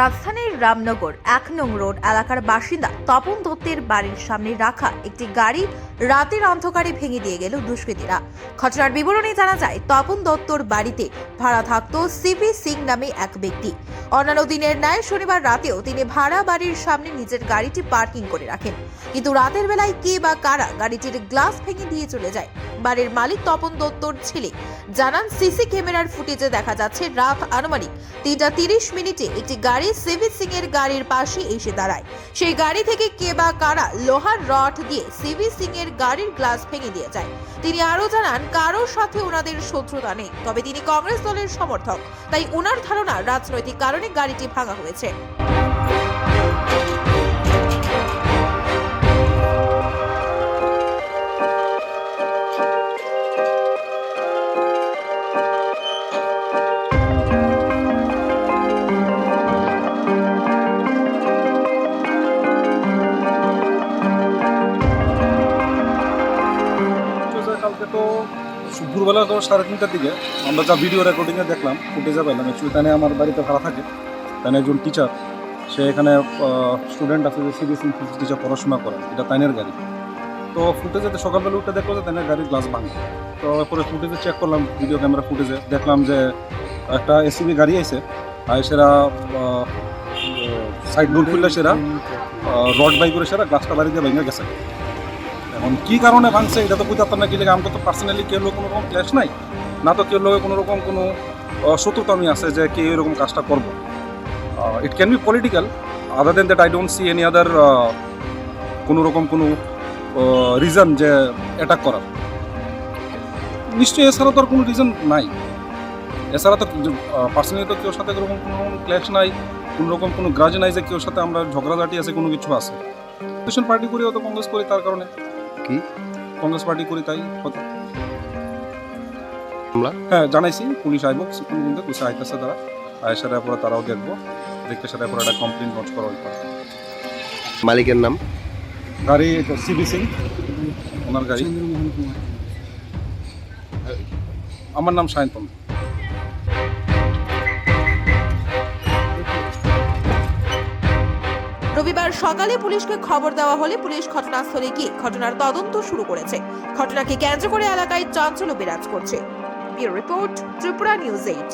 রাজধানীর রামনগর ১ নং রোড এলাকার বাসিন্দা তপন দত্তের বাড়ির সামনে রাখা একটি গাড়ি রাতের অন্ধকারে ভেঙে দিয়ে গেল দুষ্কৃতীরা। ঘটনার বিবরণী জানা যায়, তপন দত্তর বাড়িতে ভাড়া থাকত সিভি সিং নামে এক ব্যক্তি। অন্যান্য দিনের ন্যায় শনিবার রাতেও তিনি ভাড়া বাড়ির সামনে নিজের গাড়িটি পার্কিং করে রাখেন, কিন্তু রাতের বেলায় কে বা কারা গাড়িটির গ্লাস ভেঙে দিয়ে চলে যায়। বাড়ির মালিক তপন দত্তর ছেলে জানান, সিসি ক্যামেরার ফুটেজে দেখা যাচ্ছে রাত আনুমানিক ৩:৩০ একটি গাড়ি সিভি সিং এর গাড়ির পাশে এসে দাঁড়ায়। সেই গাড়ি থেকে কে বা কারা লোহার রড দিয়ে সিভি সিং এর গাড়ির গ্লাস ভেঙে দিয়ে যায়। তিনি আরো জানান, কারোর সাথে ওনাদের শত্রুতা নেই, তবে তিনি কংগ্রেস দলের সমর্থক, তাই ওনার ধারণা রাজনৈতিক কারণে গাড়িটি ভাঙা হয়েছে। কালকে তো দুপুরবেলা তো 3:30টার দিকে আমরা যা ভিডিও রেকর্ডিংয়ে দেখলাম, ফুটেজে পেলাম। অ্যাকচুয়ালি তাই আমার বাড়িতে ভাড়া থাকে, তাই একজন টিচার, সে এখানে স্টুডেন্ট আছে যে সিবিএসই টিচার পড়াশোনা করে, এটা তাইনের গাড়ি। তো ফুটেজে সকালবেলা উঠে দেখলো যে তাইনের গাড়ির গ্লাস ভাঙে। তো পরে ফুটেজে চেক করলাম, ভিডিও ক্যামেরা ফুটেজে দেখলাম যে একটা এসিবি গাড়ি আছে, আর সেরা সাইড ডোর খুললে সেরা রড বাই করে সেরা গ্লাসটা বাড়ি দিয়ে ভেঙে গেছে। এখন কী কারণে ভাঙছে এটা তো বুঝতে না, কি লেগে আমাকে তো পার্সোনালি কেউ কোনো রকম ক্ল্যাশ নাই, না তো কেউ লোক কোনো রকম কোনো শত্রুতামি আছে যে কে এরকম কাজটা করবো। It can be political, other than that I don't see any other কোনো রকম কোনো রিজন যে অ্যাটাক করার। নিশ্চয়ই এছাড়া তো আর কোনো রিজন নাই, এছাড়া তো পার্সোনালি তো কেউর সাথে কোনো রকম ক্ল্যাশ নাই, কোনো রকম কোনো গ্রাজ নাই যে কেউর সাথে আমরা ঝগড়াঝাটি আছে, কোনো কিছু আছে। অপোজিশন পার্টি করি, অত কংগ্রেস করি, তার কারণে কি কংগ্রেস পার্টি করি তাই হতো। হ্যাঁ জানাইছি, পুলিশ আইব কিন্তু পুলিশ আইতেছে, তারা আয়সার পরে তারাও দেখবো, দেখতে সাথে পরে একটা কমপ্লেন লঞ্চ করা হইতে। মালিকের নাম? গাড়ি সিবি সিং, ওনার গাড়ি। আমার নাম সায়ন্তন। রবিবার সকালে পুলিশকে খবর দেওয়া হলে পুলিশ ঘটনাস্থলে গিয়ে ঘটনার তদন্ত শুরু করেছে। ঘটনাকে কেন্দ্র করে এলাকায় চাঞ্চল্য বিরাজ করছে। Bureau report, Tripura news 8।